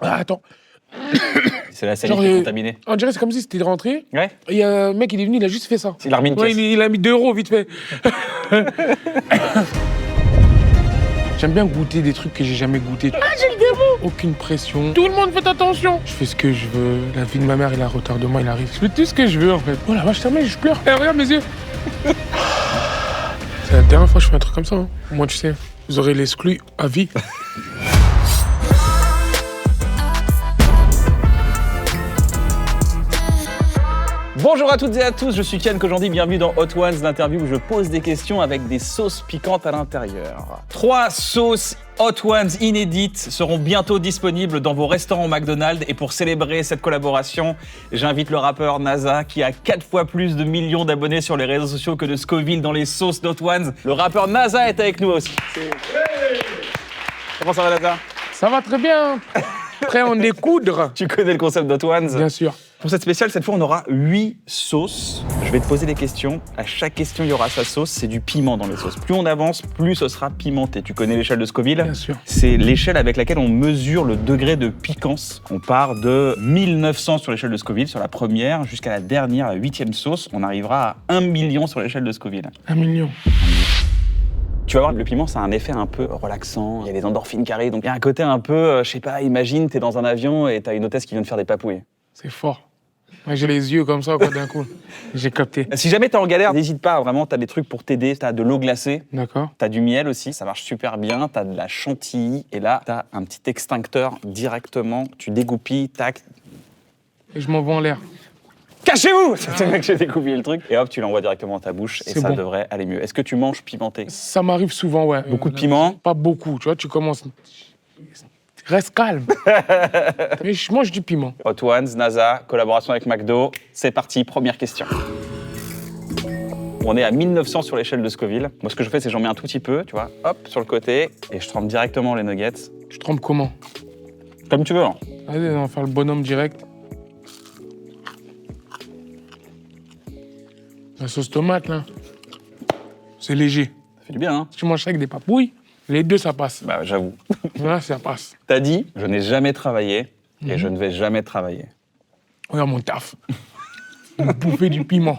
Ah, attends. C'est la salive Genre, qui est contaminée. On dirait c'est comme si c'était rentré. Ouais. Et il y a un mec, il est venu, il a juste fait ça. Il a remis une Ouais, pièce. il a mis 2 € vite fait. J'aime bien goûter des trucs que j'ai jamais goûté. Ah, j'ai le démon. Aucune pression. Tout le monde fait attention. Je fais ce que je veux. La vie de ma mère, il a retardement, il arrive. Je fais tout ce que je veux en fait. Oh la vache, terminé, je pleure. Eh, regarde mes yeux. C'est la dernière fois que je fais un truc comme ça. Hein. Moi, tu sais, vous aurez l'exclu à vie. Bonjour à toutes et à tous, je suis Ken Kojandi, bienvenue dans Hot Ones, l'interview où je pose des questions avec des sauces piquantes à l'intérieur. 3 sauces Hot Ones inédites seront bientôt disponibles dans vos restaurants McDonald's et pour célébrer cette collaboration, j'invite le rappeur NASA qui a 4 fois plus de millions d'abonnés sur les réseaux sociaux que de Scoville dans les sauces d'Hot Ones. Le rappeur NASA est avec nous aussi. Comment ça va NASA? Ça va très bien. Prêt à en découdre. Tu connais le concept d'Hot Ones? Bien sûr. Pour cette spéciale, cette fois, on aura 8 sauces. Je vais te poser des questions. À chaque question, il y aura sa sauce. C'est du piment dans les sauces. Plus on avance, plus ce sera pimenté. Tu connais l'échelle de Scoville? Bien sûr. C'est l'échelle avec laquelle on mesure le degré de piquance. On part de 1900 sur l'échelle de Scoville, sur la première, jusqu'à la dernière, la 8e sauce. On arrivera à 1 million sur l'échelle de Scoville. 1 million. Tu vas voir, le piment, ça a un effet un peu relaxant. Il y a des endorphines qui arrivent. Donc il y a un côté un peu, je sais pas, imagine, t'es dans un avion et t'as une hôtesse qui vient de faire des papouilles. C'est fort. Moi, j'ai les yeux comme ça, quoi, d'un coup. J'ai capté. Si jamais t'es en galère, n'hésite pas, vraiment, t'as des trucs pour t'aider. T'as de l'eau glacée, D'accord. t'as du miel aussi, ça marche super bien. T'as de la chantilly et là, t'as un petit extincteur directement. Tu dégoupilles, tac. Et je m'envoie en l'air. Cachez-vous! C'est le mec que j'ai découpillé le truc. Et hop, tu l'envoies directement dans ta bouche et C'est ça bon. devrait aller mieux. Est-ce que tu manges pimenté? Ça m'arrive souvent, ouais. Beaucoup de piment? Pas beaucoup, tu vois, tu commences... Reste calme. Mais je mange du piment. Hot Ones, NASA, collaboration avec McDo. C'est parti, première question. On est à 1900 sur l'échelle de Scoville. Moi, ce que je fais, c'est j'en mets un tout petit peu, tu vois, hop, sur le côté, et je trempe directement les nuggets. Tu trempes comment? Comme tu veux, hein. Allez, on va faire le bonhomme direct. La sauce tomate, là. C'est léger. Ça fait du bien, hein. Si tu manges ça avec des papouilles, les deux, ça passe. Bah, j'avoue. Là, ça passe. T'as dit, je n'ai jamais travaillé et je ne vais jamais travailler. Regarde mon taf. Me bouffer du piment.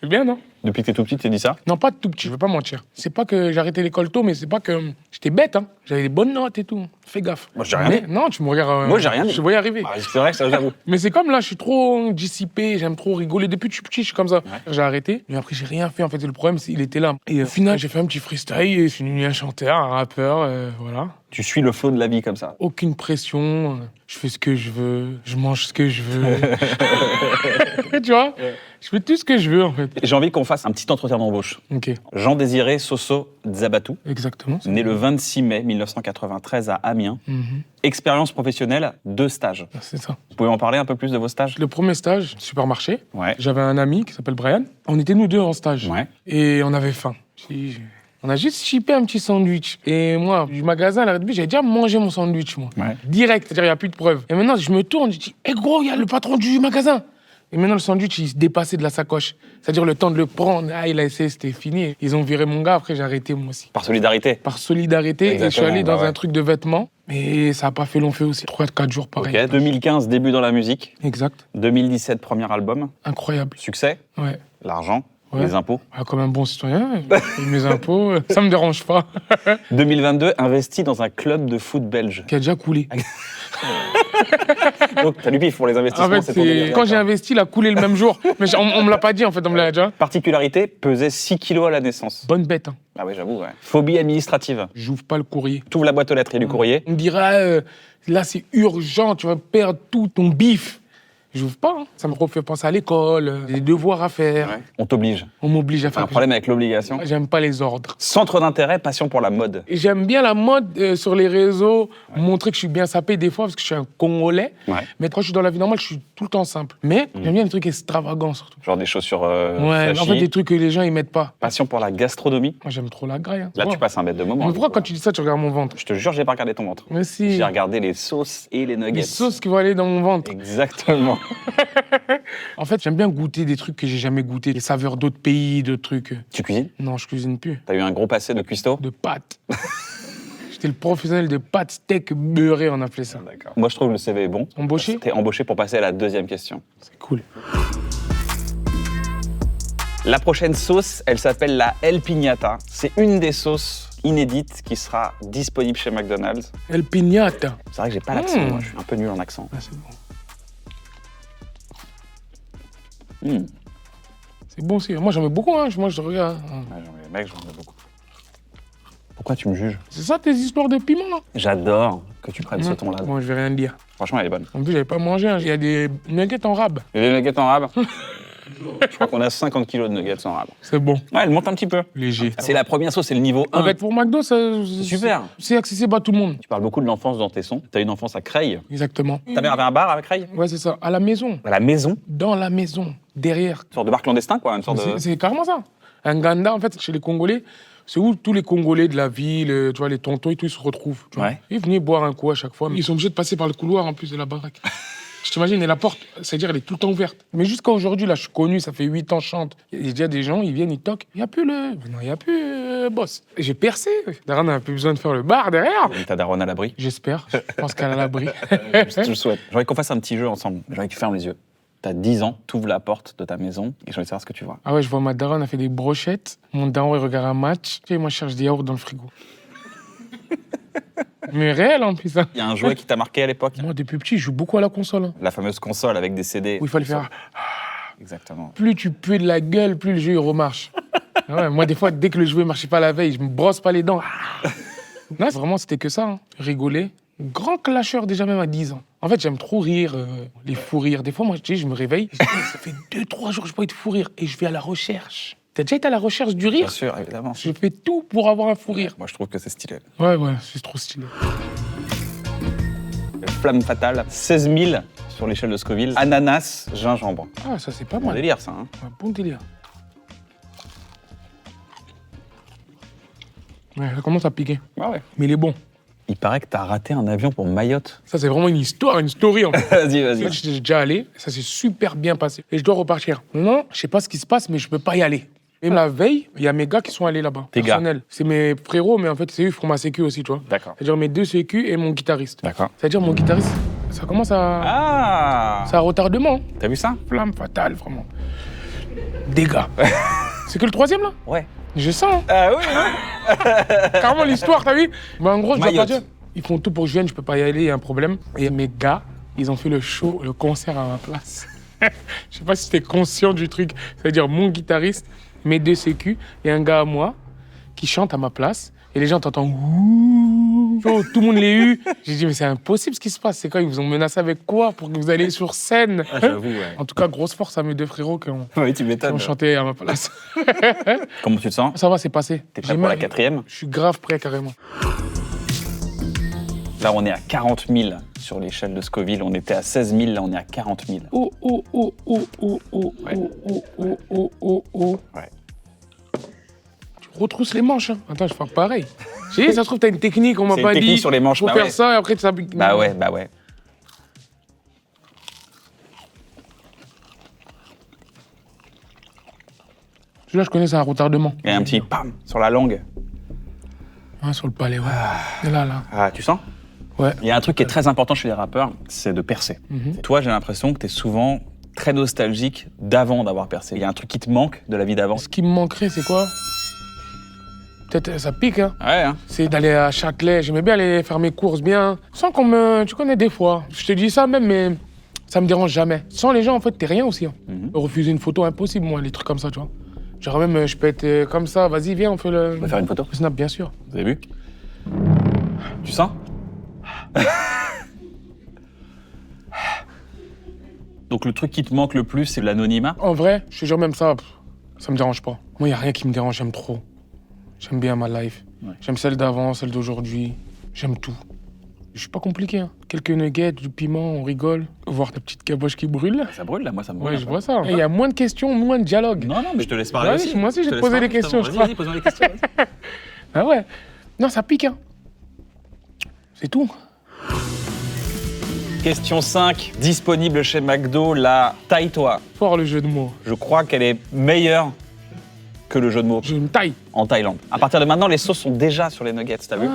C'est bien, non? Depuis que t'es tout petit, tu t'es dit ça? Non, pas tout petit, je vais pas mentir. C'est pas que j'ai arrêté l'école tôt, mais c'est pas que... J'étais bête, hein. J'avais des bonnes notes et tout. Fais gaffe. Moi, j'ai rien Mais, dit. non, tu me regardes... Moi, j'ai rien dit. Je vais y arriver. Bah, c'est vrai que ça, j'avoue. Mais c'est comme là, je suis trop dissipé, j'aime trop rigoler. Depuis que je suis petit, je suis comme ça. J'ai arrêté, mais après, j'ai rien fait. En fait, le problème, c'est qu'il était là. Et au final, j'ai fait un petit freestyle et je suis devenu un chanteur, un rappeur, voilà. Tu suis le flow de la vie comme ça. Aucune pression, je fais ce que je veux, je mange ce que je veux. Tu vois? Je fais tout ce que je veux, en fait. J'ai envie qu'on fasse un petit entretien d'embauche. Ok, Jean-Désiré Soso Zabatou, exactement. né le 26 mai 1993 à Amiens. Mhm. Expérience professionnelle, 2 stages. C'est ça. Vous pouvez en parler un peu plus de vos stages? Le premier stage, supermarché. Ouais. J'avais un ami qui s'appelle Brian. On était nous deux en stage. Ouais. Et on avait faim. On a juste chippé un petit sandwich. Et moi, du magasin, là, j'avais déjà mangé mon sandwich, moi. Ouais. Direct, c'est-à-dire, il n'y a plus de preuves. Et maintenant, je me tourne, je dis, hé gros, il y a le patron du magasin. Et maintenant, le sandwich, il se dépassait de la sacoche. C'est-à-dire, le temps de le prendre, il a essayé, c'était fini. Ils ont viré mon gars, après, j'ai arrêté, moi aussi. Par solidarité. Par solidarité, et je suis Exactement, allé dans bah ouais. un truc de vêtements. Et ça n'a pas fait long feu aussi. 3-4 jours, pareil. Ok. 2015, début dans la musique. Exact. 2017, premier album. Incroyable. Succès, Ouais. l'argent, Ouais. les impôts. Ah, comme un bon citoyen, je paye mes impôts, ça me dérange pas. 2022, investi dans un club de foot belge. Qui a déjà coulé. Donc, t'as du pif pour les investissements. En fait, c'est ton délire, quand j'ai d'accord. investi, il a coulé le même jour. Mais on me l'a pas dit, en fait, on me l'a déjà. Particularité, pesait 6 kilos à la naissance. Bonne bête, hein. Ah oui, j'avoue, ouais. Phobie administrative. J'ouvre pas le courrier. T'ouvres la boîte aux lettres, il y a du courrier. On me dira, là, c'est urgent, tu vas perdre tout ton bif. J'ouvre pas, hein. Ça me refait penser à l'école, des devoirs à faire. Ouais. On t'oblige. On m'oblige à T'as faire. un problème avec l'obligation. J'aime pas les ordres. Centre d'intérêt, passion pour la mode. Et j'aime bien la mode sur les réseaux, montrer que je suis bien sapé des fois, parce que je suis un Congolais. Ouais. Mais quand je suis dans la vie normale, je suis tout le temps simple. Mais j'aime bien les trucs extravagants, surtout. Genre des chaussures Ouais, flashy. en fait, des trucs que les gens, ils mettent pas. Passion pour la gastronomie. Moi, j'aime trop la graille. Hein. Là, Ouais. tu passes un bête de moment. Mais pourquoi, quand tu dis ça, tu regardes mon ventre? Je te jure, j'ai pas regardé ton ventre. Mais si. J'ai regardé les sauces et les nuggets. Les sauces qui vont aller dans mon ventre. Exactement. En fait, j'aime bien goûter des trucs que j'ai jamais goûté, les saveurs d'autres pays, d'autres trucs. Tu cuisines? Non, je cuisine plus. T'as eu un gros passé de cuistot? De pâtes. C'était le professionnel de pâtes steak beurré, on appelait ça. D'accord. Moi, je trouve que le CV est bon. Embauché? T'es embauché pour passer à la deuxième question. C'est cool. La prochaine sauce, elle s'appelle la El Piñata. C'est une des sauces inédites qui sera disponible chez McDonald's. El Piñata. C'est vrai que j'ai pas l'accent, moi. Je suis un peu nul en accent. Ah, c'est bon. C'est bon aussi. Moi, j'en mets beaucoup, hein. Moi, je regarde. Ouais, mec, j'en ai beaucoup. Pourquoi tu me juges? C'est ça tes histoires de piment, là? J'adore que tu prennes ce ton-là. Bon, je vais rien dire. Franchement, elle est bonne. En plus, j'avais pas mangé. Hein. Il y a des nuggets en rab. Et les nuggets en rab? Je crois qu'on a 50 kilos de nuggets en rab. C'est bon. Ouais, elle monte un petit peu. Léger. C'est la première sauce, c'est le niveau 1. En fait, pour McDo, c'est super. C'est accessible à tout le monde. Tu parles beaucoup de l'enfance dans tes sons. T'as une enfance à Creil. Exactement. Ta mère avait un bar avec Creil? Ouais, c'est ça. À la maison. À la maison? Dans la maison. Derrière. Une sorte de bar clandestin, quoi. Une sorte de... C'est carrément ça. Un ganda, en fait, chez les Congolais, c'est où tous les Congolais de la ville, tu vois, les tontons et tout, ils se retrouvent. Tu vois. Ouais. Ils venaient boire un coup à chaque fois. Ils sont obligés de passer par le couloir en plus de la baraque. Je t'imagine, et la porte, c'est-à-dire elle est tout le temps ouverte. Mais jusqu'à aujourd'hui, là, je suis connu, ça fait 8 ans, je chante. Il y a déjà des gens, ils viennent, ils toquent. Il n'y a plus le... Non, il n'y a plus boss. Et j'ai percé. Daron n'a plus besoin de faire le bar derrière. Et ta daronne à l'abri? J'espère. Je pense qu'elle a l'abri. Je te le souhaite. J'aimerais qu'on fasse un petit jeu ensemble. J'aimerais que tu fermes les yeux. T'as 10 ans, t'ouvres la porte de ta maison et j'ai envie de savoir ce que tu vois. Ah ouais, je vois ma daronne, elle fait des brochettes. Mon daron, il regarde un match. Et moi, je cherche des yaourts dans le frigo. Mais réel, en plus. Hein. Il y a un jouet qui t'a marqué à l'époque? Moi, depuis petit, je joue beaucoup à la console. Hein. La fameuse console avec des CD. Où il fallait faire... Exactement. Plus tu pues de la gueule, plus le jeu, il remarche. Ah ouais, moi, des fois, dès que le jeu ne marchait pas la veille, je me brosse pas les dents. Non, vraiment, c'était que ça. Hein. Rigoler. Grand clasheur déjà même à 10 ans. En fait, j'aime trop rire, les fous rires. Des fois, moi, je me réveille, je dis, ça fait 2-3 jours que je peux être fou rire. Et je vais à la recherche. T'as déjà été à la recherche du rire? Bien sûr, évidemment. Je fais tout pour avoir un fou rire. Moi, je trouve que c'est stylé. Ouais, c'est trop stylé. Flamme fatale, 16 000 sur l'échelle de Scoville. Ananas, gingembre. Ah, ça, c'est pas Bon mal. délire, ça. Hein. Un bon délire. Ouais, ça commence à piquer. Ouais. Mais il est bon. Il paraît que t'as raté un avion pour Mayotte. Ça, c'est vraiment une histoire, une story, en fait. Vas-y. En fait, j'étais déjà allé, ça s'est super bien passé. Et je dois repartir. Non, je sais pas ce qui se passe, mais je peux pas y aller. Et la veille, il y a mes gars qui sont allés là-bas. Tes gars? Personnel. C'est mes frérots, mais en fait, c'est eux qui font ma sécu aussi, tu vois. D'accord. C'est-à-dire mes 2 sécu et mon guitariste. D'accord. C'est-à-dire mon guitariste, ça commence à... Ah Ça a retardement. T'as vu ça? Flamme fatale, vraiment. Dégâts. C'est que le 3e, là? Ouais. Je sens. Ah oui, Carrément l'histoire, t'as vu? Mais en gros, je dois Mayotte. partir. Ils font tout pour que je vienne, je peux pas y aller, il y a un problème. Et mes gars, ils ont fait le show, le concert à ma place. Je sais pas si t'es conscient du truc. C'est-à-dire mon guitariste, mes 2 sécu et un gars à moi qui chante à ma place. Et les gens t'entendent ouh, tout le monde l'a eu. J'ai dit mais c'est impossible ce qui se passe. C'est quoi? Ils vous ont menacé avec quoi pour que vous alliez sur scène? Ah, j'avoue, ouais. En tout cas, grosse force à mes 2 frérots qui ont, Oui, tu qui m'étonnes. ont chanté à ma place. Comment tu te sens? Ça va, c'est passé. T'es prêt pour la 4e? Je suis grave prêt carrément. Là, on est à 40 000 sur l'échelle de Scoville. On était à 16 000, là, on est à 40 000. Oh. Ouais. Ouais. Tu retrousses les manches. Hein. Attends, je vais faire pareil. J'ai dit, ça se trouve, t'as une technique, on m'a C'est pas une technique dit. sur les manches, Faut bah faire ouais. ça et après ça. Bah ouais. Celui-là, je connais, c'est un retardement. Et un petit pam sur la langue. Ouais, sur le palais, ouais. Et là. Ah, tu sens? Ouais. Il y a un truc qui est très important chez les rappeurs, c'est de percer. Toi, j'ai l'impression que t'es souvent très nostalgique d'avant d'avoir percé. Il y a un truc qui te manque de la vie d'avant. Ce qui me manquerait, c'est quoi? Peut-être ça pique, hein. Ouais, hein. C'est d'aller à Châtelet. J'aimais bien aller faire mes courses bien. Sans qu'on me. Tu connais des fois. Je te dis ça même, mais ça me dérange jamais. Sans les gens, en fait, t'es rien aussi. Hein. Refuser une photo, impossible, moi, les trucs comme ça, tu vois. Genre même, je peux être comme ça. Vas-y, viens, on fait le. On va faire une photo. Le snap, bien sûr. Vous avez vu? Tu sens? Donc le truc qui te manque le plus, c'est l'anonymat? En vrai, je te jure même ça, ça me dérange pas. Moi, y a rien qui me dérange, j'aime trop. J'aime bien ma life. Ouais. J'aime celle d'avant, celle d'aujourd'hui. J'aime tout. Je suis pas compliqué, hein. Quelques nuggets, du piment, on rigole. Voir ta petite caboche qui brûle. Ça brûle là, moi ça me brûle. Ouais, je vois ça. Il y a moins de questions, moins de dialogue. Non, mais je te laisse parler Vas-y, aussi. moi aussi, je vais te te poser laisse des parler, questions, justement. je Vas-y, pose-moi des questions. vas-y. Ah ouais. Non, ça pique, hein. C'est tout. Question 5, disponible chez McDo, la taille-toi. Fort le jeu de mots. Je crois qu'elle est meilleure que le jeu de mots J'ai une taille. en Thaïlande. À partir de maintenant, les sauces sont déjà sur les nuggets, t'as vu?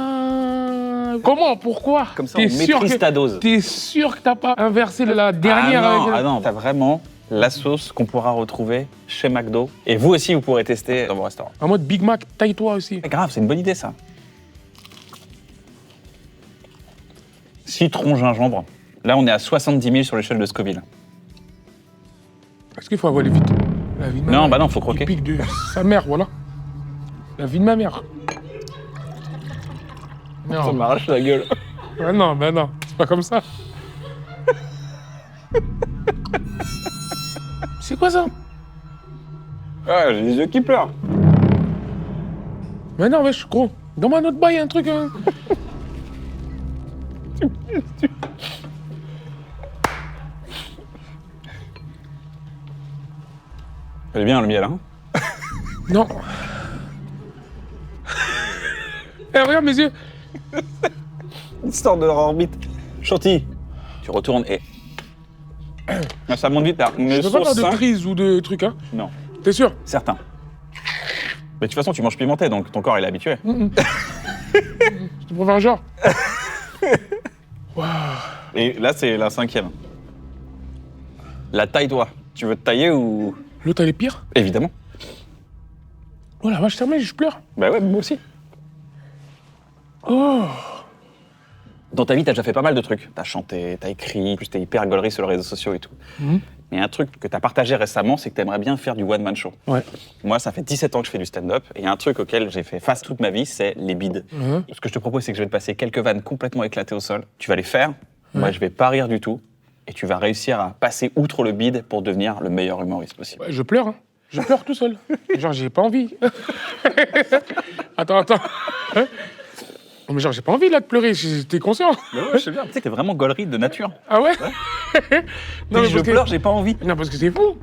Comment? Pourquoi? Comme ça, on maîtrise ta dose. T'es sûr que t'as pas inversé la dernière Ah non, t'as vraiment la sauce qu'on pourra retrouver chez McDo. Et vous aussi, vous pourrez tester dans vos restaurants. En mode Big Mac, taille-toi aussi. C'est grave, c'est une bonne idée, ça. Citron, gingembre. Là, on est à 70 000 sur l'échelle de Scoville. Est-ce qu'il faut avaler vite? La vie de ma Non, mère, bah non, faut croquer. Il pique de sa mère, voilà. La vie de ma mère. Ça Non, m'arrache la gueule. bah non, c'est pas comme ça. C'est quoi ça? Ah, j'ai les yeux qui pleurent. Mais non, wesh, gros. Donne-moi un autre bail, un truc. Hein. Elle est bien, le miel, hein? Non. Eh, regarde mes yeux. Histoire de leur orbite. Chantilly, tu retournes et... Ah, ça monte vite, là. Je peux pas faire de crise ou de trucs, hein. Non, T'es sûr? certain. Mais de toute façon, tu manges pimenté, donc ton corps, il est habitué. Je te préfère un genre. Et là, c'est la 5e. La taille-toi. Tu veux te tailler ou... L'autre, elle est pire. Évidemment. Oh la vache, terminé, je pleure. Bah ouais, moi aussi. Oh. Dans ta vie, t'as déjà fait pas mal de trucs. T'as chanté, t'as écrit, en plus t'es hyper gaulerie sur les réseaux sociaux et tout. Mais un truc que t'as partagé récemment, c'est que t'aimerais bien faire du one-man show. Ouais. Moi, ça fait 17 ans que je fais du stand-up, et un truc auquel j'ai fait face toute ma vie, c'est les bides. Ce que je te propose, c'est que je vais te passer quelques vannes complètement éclatées au sol. Tu vas les faire, moi je vais pas rire du tout, et tu vas réussir à passer outre le bide pour devenir le meilleur humoriste possible. Ouais, je pleure, hein. Je pleure tout seul. Genre, j'ai pas envie. Attends. Non, mais genre, j'ai pas envie là de pleurer, t'es conscient? Mais ouais, je sais bien. Tu sais que t'es vraiment gaulerie de nature. Ah ouais? Non, mais je pleure, j'ai pas envie. Non, parce que c'est fou.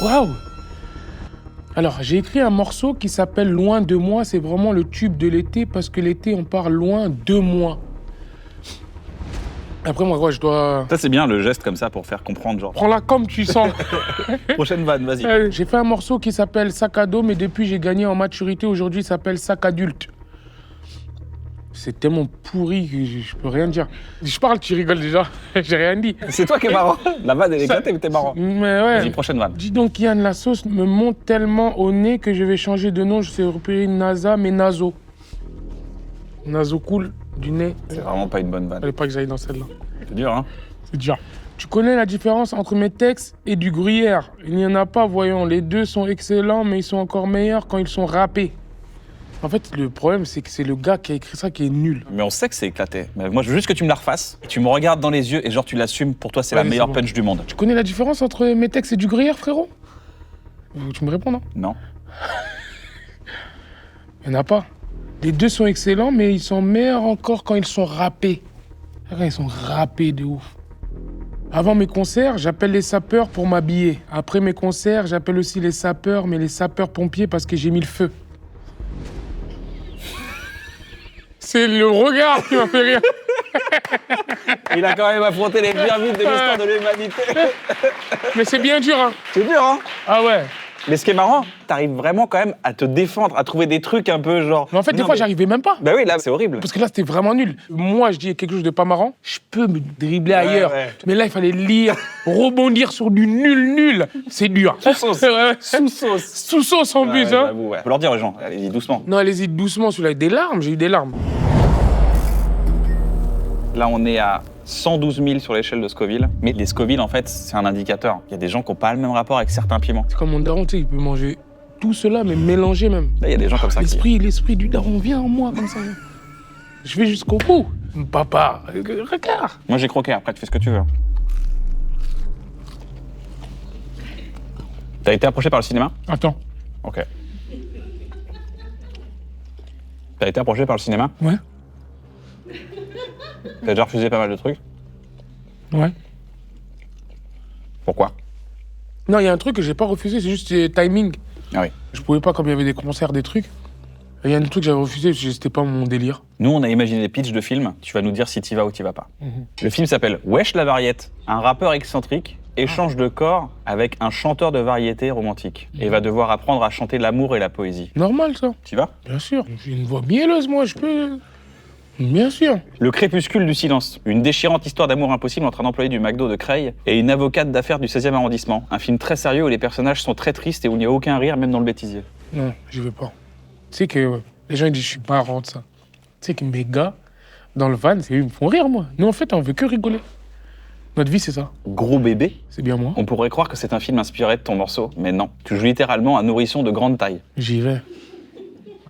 Waouh. Alors, j'ai écrit un morceau qui s'appelle Loin de moi. C'est vraiment le tube de l'été parce que l'été, on part loin de moi. Après, moi, quoi, je dois... Ça, c'est bien le geste comme ça pour faire comprendre, genre. Prends-la comme tu sens. Prochaine vanne, vas-y. J'ai fait un morceau qui s'appelle Sac à dos, mais depuis, j'ai gagné en maturité. Aujourd'hui, il s'appelle Sac adulte. C'est tellement pourri que je peux rien dire. Je parle, tu rigoles déjà. J'ai rien dit. C'est toi qui es marrant. La vanne, elle est éclatée, mais t'es marrant. Mais ouais. Vas-y, prochaine vanne. Dis donc, Yann, la sauce me monte tellement au nez que je vais changer de nom. Je sais repérer NASA, mais Naso. Naso cool, du nez. C'est vraiment pas une bonne vanne. Fallait pas que j'aille dans celle-là. C'est dur, hein? C'est dur. Tu connais la différence entre mes textes et du gruyère? Il n'y en a pas, voyons. Les deux sont excellents, mais ils sont encore meilleurs quand ils sont râpés. En fait, le problème, c'est que c'est le gars qui a écrit ça qui est nul. Mais on sait que c'est éclaté. Mais moi, je veux juste que tu me la refasses. Et tu me regardes dans les yeux et genre, tu l'assumes. Pour toi, c'est la Vas-y, meilleure c'est bon. punch du monde. Tu connais la différence entre mes textes et du gruyère, frérot? Tu me réponds, non? Non. Il n'y en a pas. Les deux sont excellents, mais ils sont meilleurs encore quand ils sont râpés. Regarde, ils sont râpés de ouf. Avant mes concerts, j'appelle les sapeurs pour m'habiller. Après mes concerts, j'appelle aussi les sapeurs, mais les sapeurs-pompiers parce que j'ai mis le feu. C'est le regard qui m'a fait rire. Il a quand même affronté les pires vides de l'histoire de l'humanité. Mais c'est bien dur, hein. C'est dur, hein? Ah ouais. Mais ce qui est marrant, t'arrives vraiment quand même à te défendre, à trouver des trucs un peu genre... Mais en fait, des fois, j'arrivais même pas. Bah oui, là, c'est horrible. Parce que là, c'était vraiment nul. Moi, je dis quelque chose de pas marrant, je peux me dribbler ailleurs. ouais. Mais là, il fallait lire, rebondir sur du nul. C'est dur. Sous-sauce. Ouais. Sous-sauce. Sous-sauce en plus, hein. J'avoue, ouais. Faut leur dire aux gens, allez-y doucement. Non, allez-y doucement, celui-là, des larmes, j'ai eu des larmes. Là, on est à 112 000 sur l'échelle de Scoville. Mais les Scoville, en fait, c'est un indicateur. Il y a des gens qui n'ont pas le même rapport avec certains piments. C'est comme mon daron, tu sais, il peut manger tout cela, mais mélanger même. Là, il y a des gens comme ça L'esprit du daron vient en moi, comme ça. Je vais jusqu'au bout. Papa, regarde. Moi, j'ai croqué, après, tu fais ce que tu veux. T'as été approché par le cinéma? Attends. Ok. T'as été approché par le cinéma? Ouais. T'as déjà refusé pas mal de trucs? Ouais. Pourquoi? Non, il y a un truc que j'ai pas refusé, c'est juste timing. Ah oui. Je pouvais pas, comme il y avait des concerts, des trucs. Il y a un truc que j'avais refusé, parce que c'était pas mon délire. Nous, on a imaginé des pitchs de films. Tu vas nous dire si t'y vas ou t'y vas pas. Le film s'appelle Wesh la variette. Un rappeur excentrique échange de corps avec un chanteur de variété romantique et va devoir apprendre à chanter l'amour et la poésie. Normal, ça. T'y vas? Bien sûr. J'ai une voix mielleuse, moi, je peux... Bien sûr. Le crépuscule du silence, une déchirante histoire d'amour impossible entre un employé du McDo de Creil et une avocate d'affaires du 16e arrondissement. Un film très sérieux où les personnages sont très tristes et où il n'y a aucun rire, même dans le bêtisier. Non, j'y vais pas. Tu sais que les gens ils disent je suis marrant de ça. Tu sais que mes gars, dans le van, ils me font rire, moi. Nous, en fait, on veut que rigoler. Notre vie, c'est ça. Gros bébé, C'est bien moi. on pourrait croire que c'est un film inspiré de ton morceau, mais non. Tu joues littéralement un nourrisson de grande taille. J'y vais.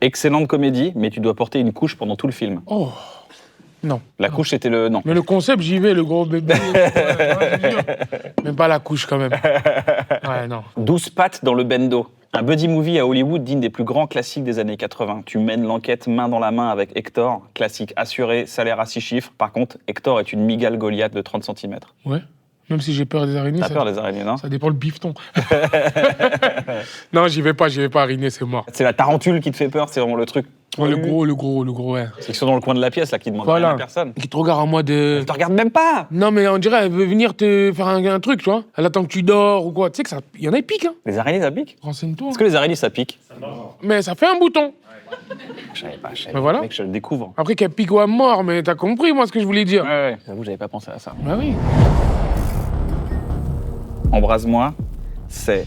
Excellente comédie, mais tu dois porter une couche pendant tout le film. Oh. Non. La couche, c'était le... Non. Mais le concept, j'y vais, le gros bébé. Ouais, je jure. Même pas la couche, quand même. Ouais, non. 12 pattes dans le bendo. Un buddy movie à Hollywood digne des plus grands classiques des années 80. Tu mènes l'enquête main dans la main avec Hector. Classique assuré, salaire à 6 chiffres. Par contre, Hector est une migale Goliath de 30 cm. Ouais. Même si j'ai peur des araignées, T'as peur des araignées, non? ça dépend le bifton. Non, j'y vais pas, araignées, c'est mort. C'est la tarentule qui te fait peur, c'est vraiment le truc. Ouais, le gros, ouais. C'est qu'ils sont dans le coin de la pièce, là, qui demandent rien à personne. Qui te regarde en mode... Elle te regarde même pas! Non, mais on dirait, elle veut venir te faire un truc, tu vois. Elle attend que tu dors ou quoi. Tu sais que ça... Il y en a, ils piquent, hein. Les araignées, ça pique? Renseigne-toi. Est-ce que les araignées, ça pique? Mais ça fait un bouton. Je savais pas, Mais voilà. Mec, je le découvre. Après qu'elle pique ou à mort, mais t'as compris, moi, ce que je voulais dire. Ouais. J'avoue, j'avais pas pensé à ça. Bah oui. Embrase-moi, c'est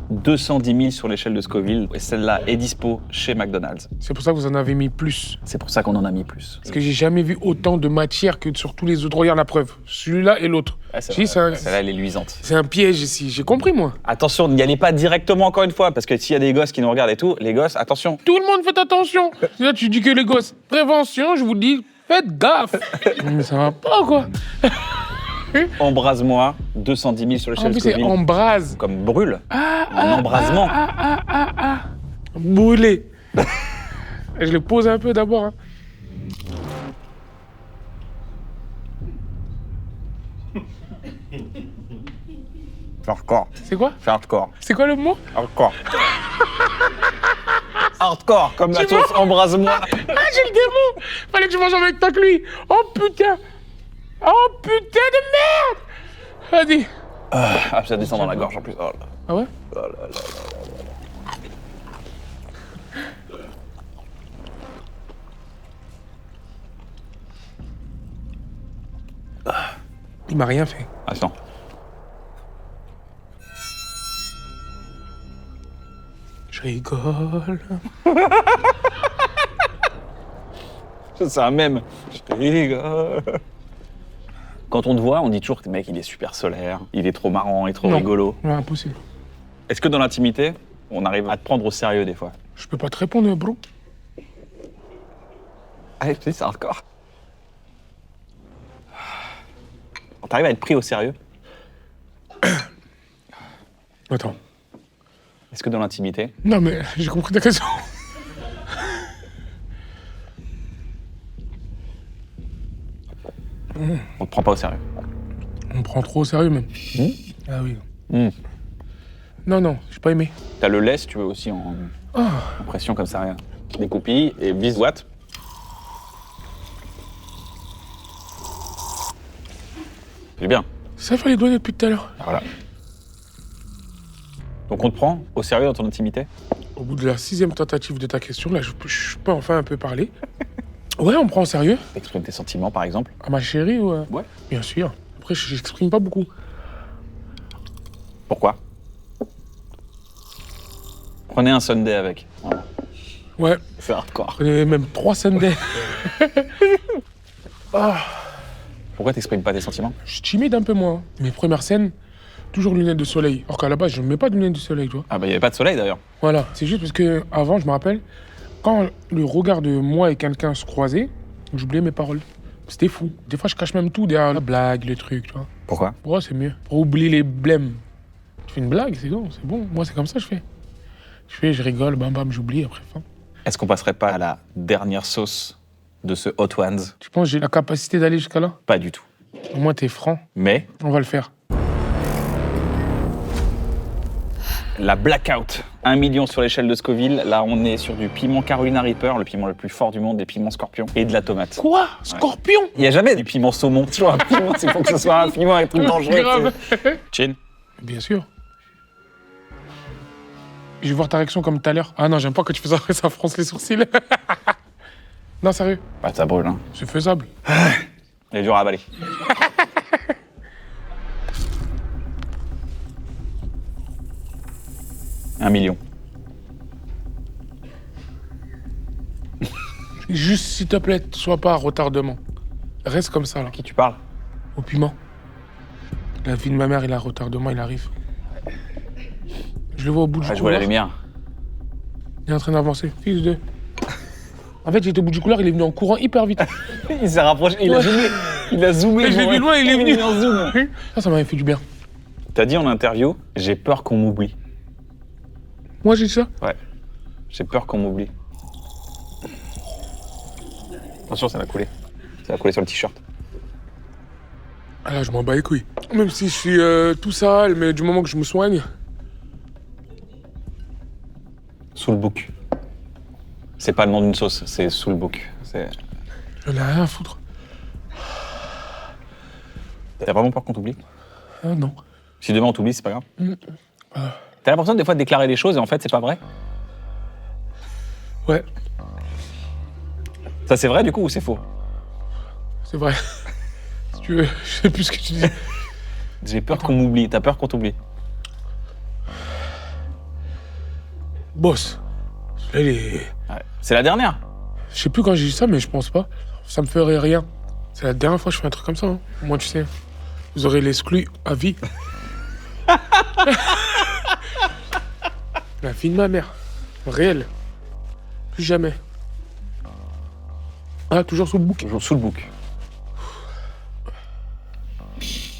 210 000 sur l'échelle de Scoville, et celle-là est dispo chez McDonald's. C'est pour ça que vous en avez mis plus. C'est pour ça qu'on en a mis plus. Parce que j'ai jamais vu autant de matière que sur tous les autres. Regarde la preuve. Celui-là et l'autre. Ouais, c'est Si, vrai. Celle-là, elle est luisante. c'est un piège ici. J'ai compris, moi. Attention, n'y allez pas directement encore une fois, parce que s'il y a des gosses qui nous regardent et tout, les gosses, attention. Tout le monde, faites attention. Là, tu dis que les gosses. Prévention, je vous dis, faites gaffe. Mais ça va pas, quoi. Embrase-moi, 210 000 sur En l'échelle de plus, c'est Scoville. embrase. Comme brûle. Un embrasement. Brûlé. Je le pose un peu d'abord. Hein. Hardcore. C'est quoi? Hardcore. C'est quoi le mot? Hardcore. Hardcore, comme la Tu sauce embrase-moi. Ah, j'ai le démon. Fallait que je mange en même temps que lui. Oh putain. Oh putain de merde. Vas-y. Ah, ça descend dans la gorge en plus. Oh là. Ah ouais? Oh là là. Il m'a rien fait. Attends. Je rigole. C'est un mème. Je rigole. Quand on te voit, on dit toujours que le mec, il est super solaire, il est trop marrant, il est trop Non. rigolo. Ouais, impossible. Est-ce que dans l'intimité, on arrive à te prendre au sérieux des fois? Je peux pas te répondre, bro. Ah, tu sais, c'est hardcore. On t'arrive à être pris au sérieux? Attends. Est-ce que dans l'intimité, Non, mais j'ai compris ta question. on te prend pas au sérieux? On me prend trop au sérieux, même. Ah oui. Hmm. Non, j'ai pas aimé. T'as le lait, si tu veux, aussi en pression comme ça, rien. Des coupilles et vis what? C'est bien. Ça fait les doigts depuis tout à l'heure. Voilà. Donc on te prend au sérieux dans ton intimité? Au bout de la 6e tentative de ta question, là, je peux enfin un peu parler. Ouais, on me prend au sérieux. Exprime tes sentiments, par exemple? À ma chérie ou... Ouais. Bien sûr. Après, j'exprime pas beaucoup. Pourquoi? Prenez un Sunday avec. Voilà. Ouais. C'est hardcore. Prenez même 3 Sundays. Pourquoi t'exprimes pas tes sentiments? Je suis timide un peu, moi. Mes premières scènes, toujours lunettes de soleil. Alors qu'à la base, je ne mets pas de lunettes de soleil, tu vois. Ah bah il y avait pas de soleil d'ailleurs. Voilà. C'est juste parce que avant, je me rappelle, quand le regard de moi et quelqu'un se croisait, j'oubliais mes paroles. C'était fou. Des fois, je cache même tout derrière la blague, les trucs, tu vois. Pourquoi? Pour moi, c'est mieux. Pour oublier les blèmes. Tu fais une blague, c'est bon, c'est bon. Moi, c'est comme ça que je fais. Je rigole, bam bam, j'oublie après. Fin. Est-ce qu'on passerait pas à la dernière sauce de ce Hot Ones? Tu penses que j'ai la capacité d'aller jusqu'à là? Pas du tout. Au moins, t'es franc. Mais On va le faire. la Blackout. 1 million sur l'échelle de Scoville. Là, on est sur du piment Carolina Reaper, le piment le plus fort du monde, des piments scorpions et de la tomate. Quoi? Scorpion? Il n'y a jamais du piment saumon. Toujours un piment, il faut que ce soit un piment avec un truc dangereux. Grave. Chin. Bien sûr. Je vais voir ta réaction comme tout à l'heure. Ah non, j'aime pas que tu fais ça, ça fronce les sourcils. Non, sérieux. Bah, ça brûle, hein. C'est faisable. Il est dur à avaler. Un million. Juste, s'il te plaît, sois pas à retardement. Reste comme ça, là. À qui tu parles? Au piment. La vie de ma mère, il a retardement, il arrive. Je le vois au bout du Je vois couloir. la lumière. Il est en train d'avancer. Fils de... En fait, il était au bout du couloir, il est venu en courant hyper vite. Il s'est rapproché, il a zoomé. Il a zoomé. Mais je l'ai vu loin, il est venu. en zoom. Ça m'avait fait du bien. T'as dit en interview, j'ai peur qu'on m'oublie. Moi, j'ai dit ça. Ouais. J'ai peur qu'on m'oublie. Attention, ça va couler. Ça va couler sur le t-shirt. Ah là, je m'en bats les couilles. Même si je suis tout sale, mais du moment que je me soigne. Sous le bouc. C'est pas le nom d'une sauce, c'est sous le bouc. J'en ai rien à foutre. T'as vraiment peur qu'on t'oublie? Ah non. Si demain on t'oublie, c'est pas grave. T'as l'impression des fois de déclarer des choses et en fait c'est pas vrai? Ouais, Ça c'est vrai du coup ou c'est faux? c'est vrai. Si tu veux, je sais plus ce que tu dis. J'ai peur qu'on m'oublie, t'as peur qu'on t'oublie? Boss. Là, il est... Ouais. C'est la dernière. Je sais plus quand j'ai dit ça, mais je pense pas. Ça me ferait rien. C'est la dernière fois que je fais un truc comme ça. Hein. Moi, tu sais, vous aurez l'exclu à vie. La vie de ma mère. Réel. Plus jamais. Ah, toujours sous le bouc. Toujours sous le bouc.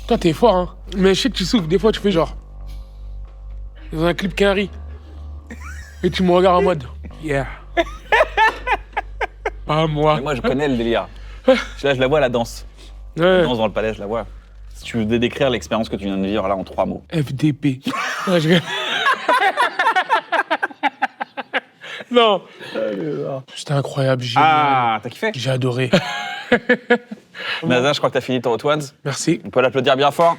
Toi, t'es fort, hein. Mais je sais que tu souffres. Des fois, tu fais genre... Dans un clip qu'un riz. Et tu me regardes en mode... Yeah. Pas moi. Mais moi je connais le délire. Là je la vois la danse. Ouais. La danse dans le palais, je la vois. Si tu veux décrire l'expérience que tu viens de vivre là en 3 mots. FDP. Ouais, je... Non. C'était incroyable. Ah, t'as kiffé? J'ai adoré. Nazar, je crois que t'as fini ton Hot Ones. Merci. On peut l'applaudir bien fort.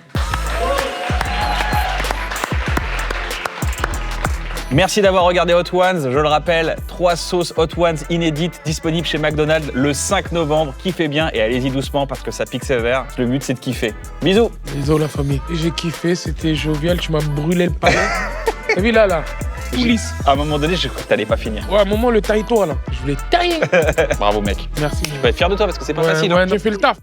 Merci d'avoir regardé Hot Ones. Je le rappelle, 3 sauces Hot Ones inédites disponibles chez McDonald's le 5 novembre. Kiffez bien et allez-y doucement parce que ça pique sévère. Le but, c'est de kiffer. Bisous. Désolé la famille. J'ai kiffé, c'était jovial, tu m'as brûlé le palais. T'as vu là Police. À un moment donné, j'ai cru que t'allais pas finir. Ouais, à un moment, le taille-toi là. Je voulais tailler. Bravo, mec. Merci. Je peux être fier de toi parce que c'est pas Ouais, facile. ouais, hein. j'ai fait le taf.